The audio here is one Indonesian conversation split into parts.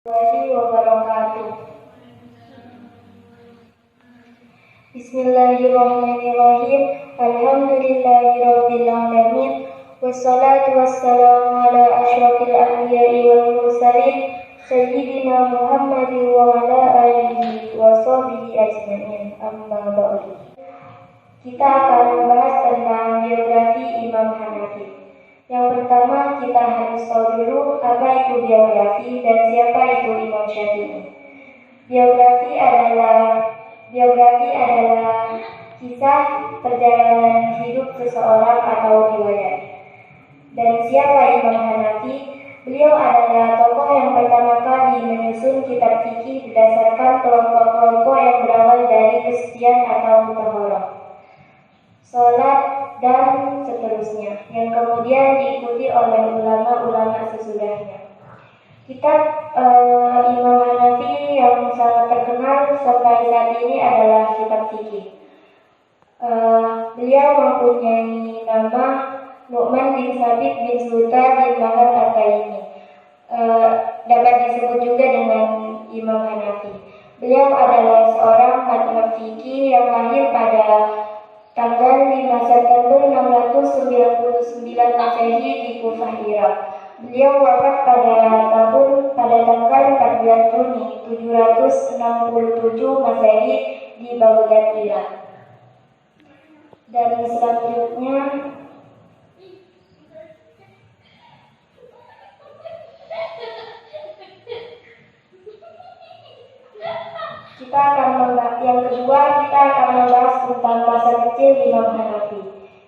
warahmatullahi wabarakatuh. Bismillahirrahmanirrahim. Alhamdulillahirabbil alamin. Wassalatu wassalamu ala asyrafil anbiya'i wal mursalin sayyidina Muhammadin wa ala alihi wa sahbihi ajma'in. Amma ba'du. Kita akan membahas tentang biografi Imam Hanafi. Yang pertama, kita harus tahu dulu apa itu biografi dan siapa itu Imam Syafi'i. Biografi adalah kisah perjalanan hidup seseorang atau riwayat. Dan siapa Imam Hanafi? Beliau adalah tokoh yang pertama kali menyusun kitab fikih berdasarkan kelompok-kelompok yang berawal dari kesucian atau taharah, sholat, dan seterusnya, yang kemudian diikuti oleh ulama-ulama sesudahnya. Kitab Imam Hanafi yang sangat terkenal sampai saat ini adalah kitab fikih. Beliau mempunyai nama Nu'man bin Sabit bin Sultan bin Mahad At-Taimi. Dapat disebut juga dengan Imam Hanafi. Beliau adalah seorang pakar fikih yang lahir pada tanggal 5 September 699 Masehi di Kufah, Irak. Beliau wafat pada tanggal 14 Juni 767 Masehi di Baghdad, Irak. Dan selanjutnya yang kedua kita akan membahas tentang masa kecil Imam Hanafi.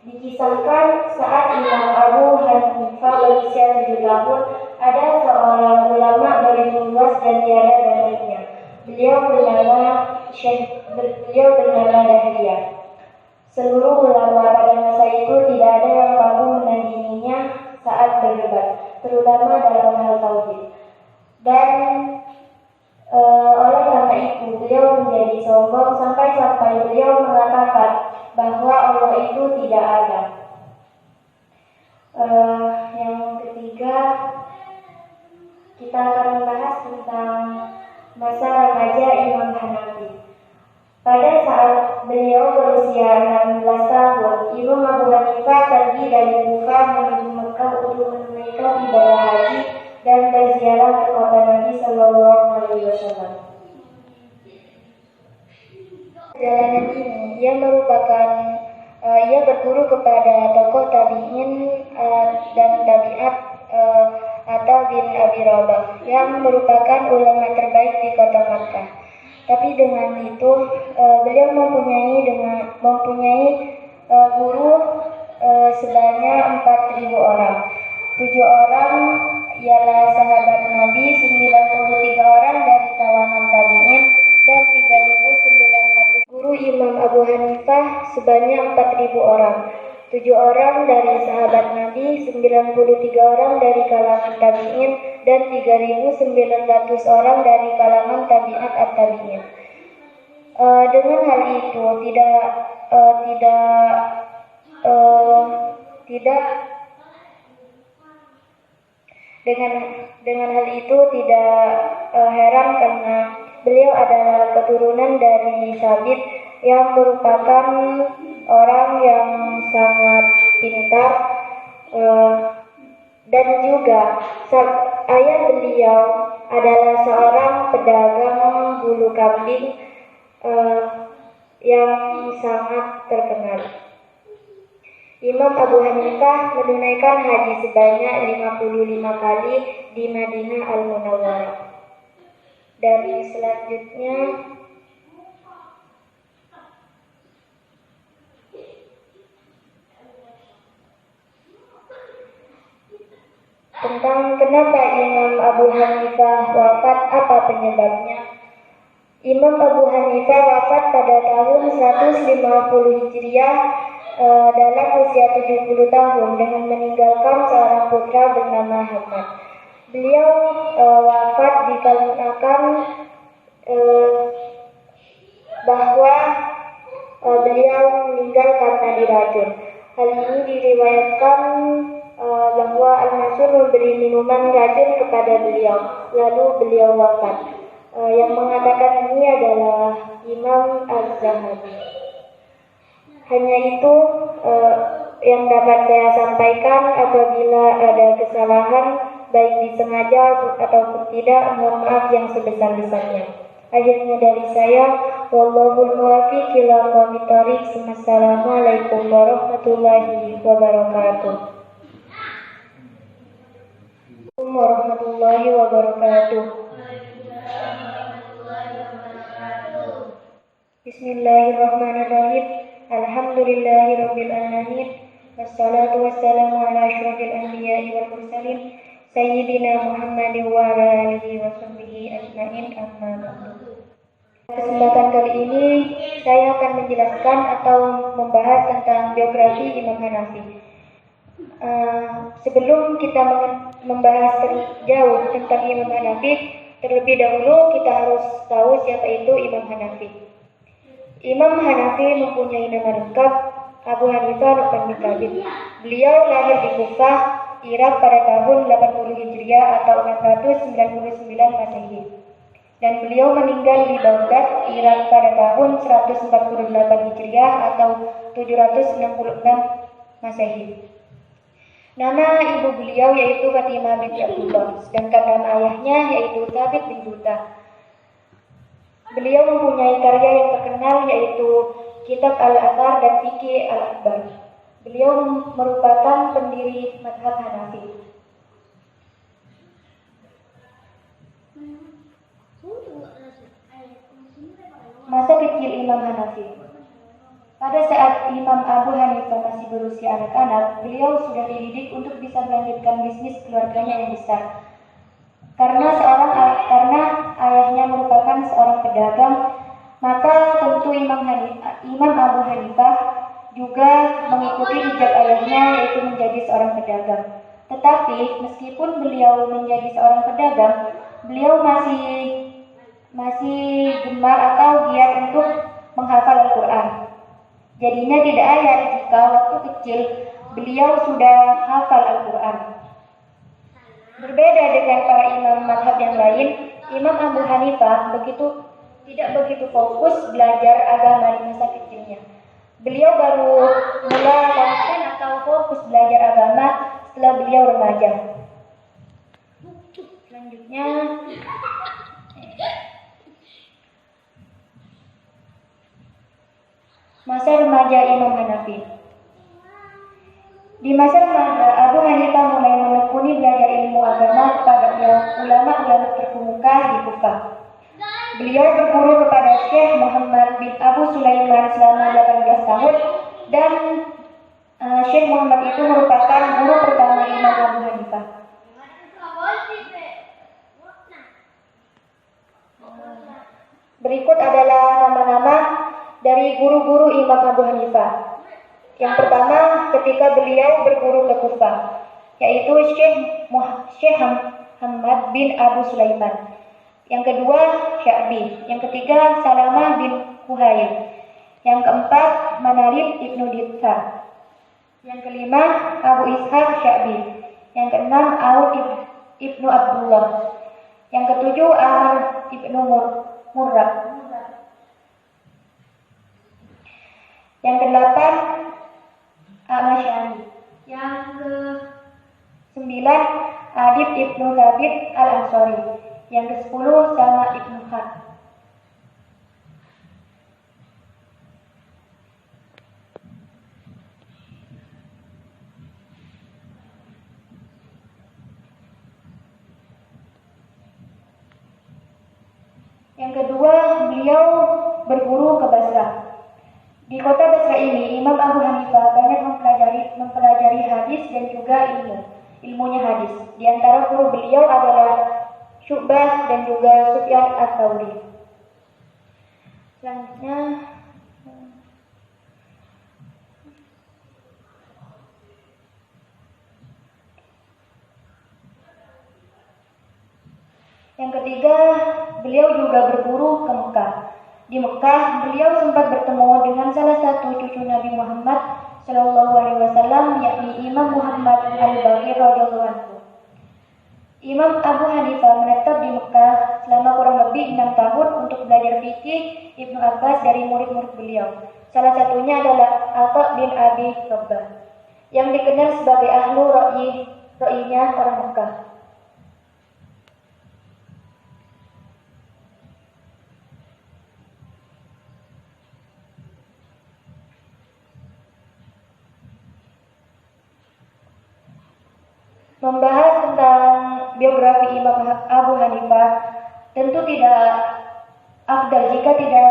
Dikisahkan saat Imam Abu Hanifah berusia 7 tahun, ada seorang ulama berilmu luas dan tiada bandingnya. Beliau bernama Dahlia. Seluruh ulama pada masa itu tidak ada yang mampu menandinginya saat berdebat, terutama dalam hal tauhid. Dan oleh karena itu beliau menjadi sombong sampai beliau mengatakan bahwa Allah itu tidak ada. Yang ketiga, kita akan membahas tentang masa remaja Imam Hanafi. Pada saat beliau berusia 16 tahun, Imam Abu Hanifah pergi dari Kufah menuju Mekah untuk menunaikan ibadah haji dan berziarah ke kota Nabi Sallallahu Alaihi Wasallam. Perjalanan ini ia berguru kepada tokoh tabi'in dan tabi'at Atta bin Abi Rabah yang merupakan ulama terbaik di kota Makkah. Tapi dengan itu beliau mempunyai guru sebanyak 4.000 orang. 7 orang ialah sahabat Nabi, 93 orang dari kalangan tabi'in, dan 3.900 guru Imam Abu Hanifah sebanyak 4.000 orang. 7 orang dari sahabat Nabi, 93 orang dari kalangan tabi'in, dan 3.900 orang dari kalangan tabi'at at-tabi'in. Dengan hal itu Dengan hal itu tidak heran karena beliau adalah keturunan dari Sabit yang merupakan orang yang sangat pintar, dan juga ayah beliau adalah seorang pedagang bulu kambing yang sangat terkenal. Imam Abu Hanifah menunaikan haji sebanyak 55 kali di Madinah Al-Munawwarah. Dan selanjutnya tentang kenapa Imam Abu Hanifah wafat, apa penyebabnya. Imam Abu Hanifah wafat pada tahun 150 Hijriah dalam usia 70 tahun dengan meninggalkan seorang putra bernama Hamad. Beliau wafat dikarenakan bahwa beliau meninggal karena diracun. Hal ini diriwayatkan bahwa Al-Mansur memberi minuman racun kepada beliau, lalu beliau wafat. Yang mengatakan ini adalah Imam Az-Zahabi. Hanya itu yang dapat saya sampaikan. Apabila ada kesalahan, baik disengaja ataupun tidak, mohon maaf yang sebesar-besarnya. Akhirnya dari saya, wallahul muwaffiq ila aqwamit thoriq. Assalamualaikum warahmatullahi wabarakatuh. Warahmatullahi wabarakatuh. Bismillahirrahmanirrahim. Alhamdulillahirabbil alamin. Wassalatu wassalamu ala asyrofil anbiya'i wal mursalin Sayyidina Muhammadin wa ala alihi wa sahbihi ajma'in, amma ba'du. Kesempatan kali ini saya akan menjelaskan atau membahas tentang biografi Imam Hanafi. Sebelum kita membahas jauh tentang Imam Hanafi, terlebih dahulu kita harus tahu siapa itu Imam Hanafi. Imam Hanafi mempunyai nama lengkap Abu Hanifah Nu'man bin Thabit. Beliau lahir di Kufah, Irak pada tahun 80 Hijriah atau 699 Masehi. Dan beliau meninggal di Baghdad, Irak pada tahun 148 Hijriah atau 766 Masehi. Nama ibu beliau yaitu Fatimah binti Abdullah, sedangkan nama ayahnya yaitu Thabit bin Juta. Beliau mempunyai karya yang terkenal yaitu Kitab Al-Athar dan Fiqh Al-Akbar. Beliau merupakan pendiri mazhab Hanafi. Masa kecil Imam Hanafi. Pada saat Imam Abu Hanifah masih berusia anak-anak, beliau sudah dididik untuk bisa melanjutkan bisnis keluarganya yang besar. Karena ayahnya merupakan seorang pedagang, maka tentu Imam Abu Hanifah juga mengikuti jejak ayahnya, yaitu menjadi seorang pedagang. Tetapi meskipun beliau menjadi seorang pedagang, beliau masih gemar atau giat untuk menghafal Al-Quran. Jadinya tidak ayat jika waktu kecil beliau sudah hafal Al-Quran. Berbeda dengan para imam mazhab yang lain, Imam Abu Hanifah tidak begitu fokus belajar agama di masa kecilnya. Beliau baru mulai konsen atau fokus belajar agama setelah beliau remaja. Selanjutnya, masa remaja Imam Hanafi. Di masa remaja, Abu Hanifah mulai menekuni belajar ilmu agama kepada ulama-ulama terkemuka di Kufah. Beliau berguru kepada Syekh Muhammad bin Abu Sulaiman selama 18 tahun dan Syekh Muhammad itu merupakan guru pertama Imam Abu Hanifah. Berikut adalah nama-nama dari guru-guru Imam Abu Hanifah. Yang pertama ketika beliau berguru ke Kufah, yaitu Syekh Muhammad bin Abu Sulaiman. Yang kedua, Sya'bi. Yang ketiga, Salamah bin Kuhayl. Yang keempat, Manarib ibnu Dithar. Yang kelima, Abu Ishaq Sya'bi. Yang keenam, Aud ibnu Abdullah. Yang ketujuh, Ahmad ibnu Murrah. Yang kedelapan, Ahmad Syami. Yang ke-9, Adib ibnu Thabit al-Ansari. Yang ke-10, Sama ibnu Had. Yang kedua, beliau berguru ke Basrah. Di kota Basrah ini, Imam Abu Hanifah banyak mempelajari hadis dan juga ilmunya hadis. Di antara guru beliau adalah Syu'bah dan juga Sufyan Ats-Tsauri. Selanjutnya, yang ketiga, beliau juga berguru ke Mekah. Di Mekah, beliau sempat bertemu dengan salah satu cucu Nabi Muhammad Shallallahu Alaihi Wasallam, yakni Imam Muhammad Al-Baqir radhiyallahu anhu. Imam Abu Hanifah menetap di Mekah selama kurang lebih 6 tahun untuk belajar fikih Ibnu Abbas dari murid-murid beliau. Salah satunya adalah Atha bin Abi Rabah, yang dikenal sebagai ahlu ra'yinya orang Mekah. Membahas tentang biografi Imam Abu Hanifah tentu tidak afdal jika tidak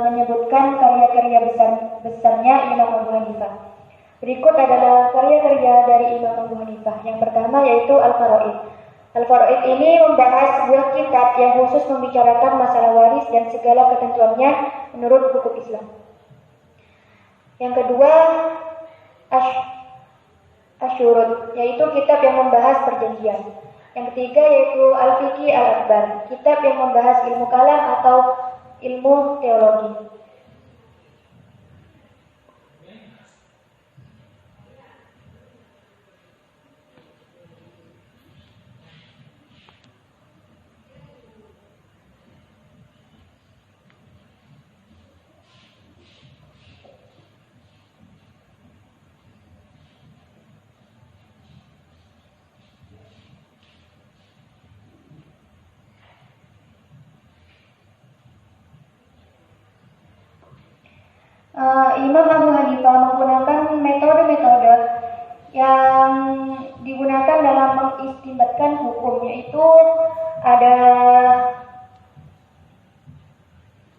menyebutkan karya-karya besarnya Imam Abu Hanifah. Berikut adalah karya-karya dari Imam Abu Hanifah. Yang pertama yaitu Al-Faraid. Al-Faraid ini membahas sebuah kitab yang khusus membicarakan masalah waris dan segala ketentuannya menurut hukum Islam. Yang kedua, Asyurut, yaitu kitab yang membahas perjanjian. Yang ketiga yaitu Al-Fiqh Al-Akbar, kitab yang membahas ilmu kalam atau ilmu teologi. Imam Abu Hanifah menggunakan metode-metode yang digunakan dalam mengistinbatkan hukum, yaitu ada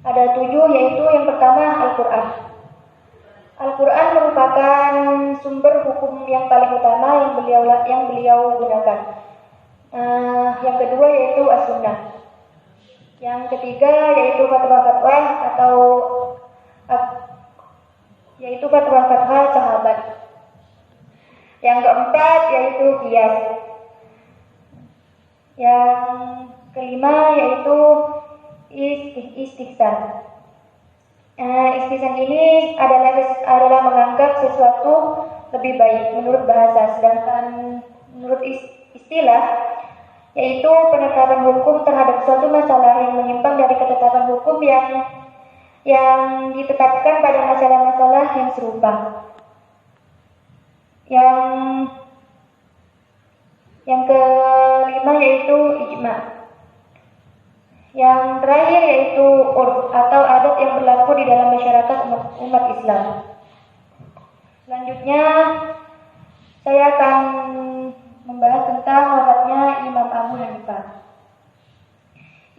7, yaitu yang pertama Al-Quran. Al-Quran merupakan sumber hukum yang paling utama yang beliau gunakan. Yang kedua yaitu As-Sunnah. Yang ketiga yaitu fatwa-fatwa yaitu fatwa-fatwa sahabat. Yang keempat yaitu qiyas. Yang kelima yaitu istihsan. Istihsan ini adalah menganggap sesuatu lebih baik menurut bahasa, sedangkan menurut istilah yaitu penetapan hukum terhadap suatu masalah yang menyimpang dari ketetapan hukum yang ditetapkan pada masalah-masalah yang serupa. Yang kelima yaitu ijma. Yang terakhir yaitu urf atau adat yang berlaku di dalam masyarakat umat Islam. Selanjutnya saya akan membahas tentang wafatnya Imam Abu Hanifah.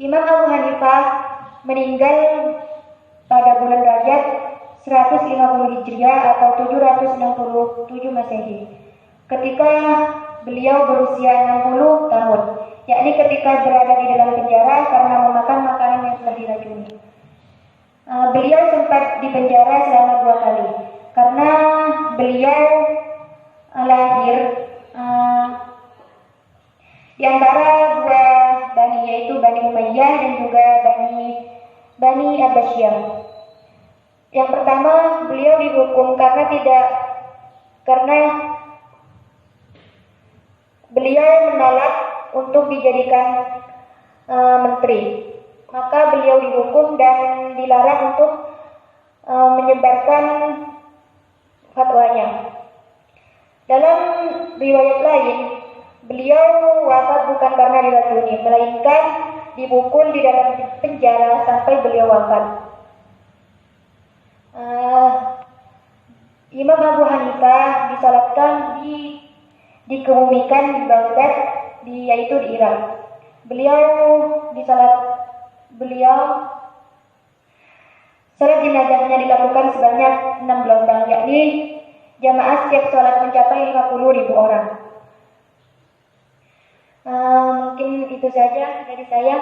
Imam Abu Hanifah meninggal pada bulan Rajab 150 Hijriah atau 767 Masehi, ketika beliau berusia 60 tahun, yakni ketika berada di dalam penjara karena memakan makanan yang telah diracuni. Beliau sempat dipenjara selama 2 kali karena beliau lahir di antara 2 bani, yaitu Bani Umayyah dan juga Bani Abbasiyah. Yang pertama, beliau dihukum karena beliau menolak untuk dijadikan menteri. Maka beliau dihukum dan dilarang untuk menyebarkan fatwanya. Dalam riwayat lain, beliau wafat bukan karena diracuni, melainkan dipukul di dalam penjara sampai beliau wafat. Imam Abu Hanifah disalatkan dikebumikan di Baghdad, yaitu di Irak. Salat jenazahnya dilakukan sebanyak 6 gelombang, yakni jamaah setiap salat mencapai 50.000 orang. Mungkin itu saja dari saya.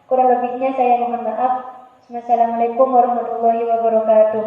Kurang lebihnya saya mohon maaf. Wassalamualaikum warahmatullahi wabarakatuh.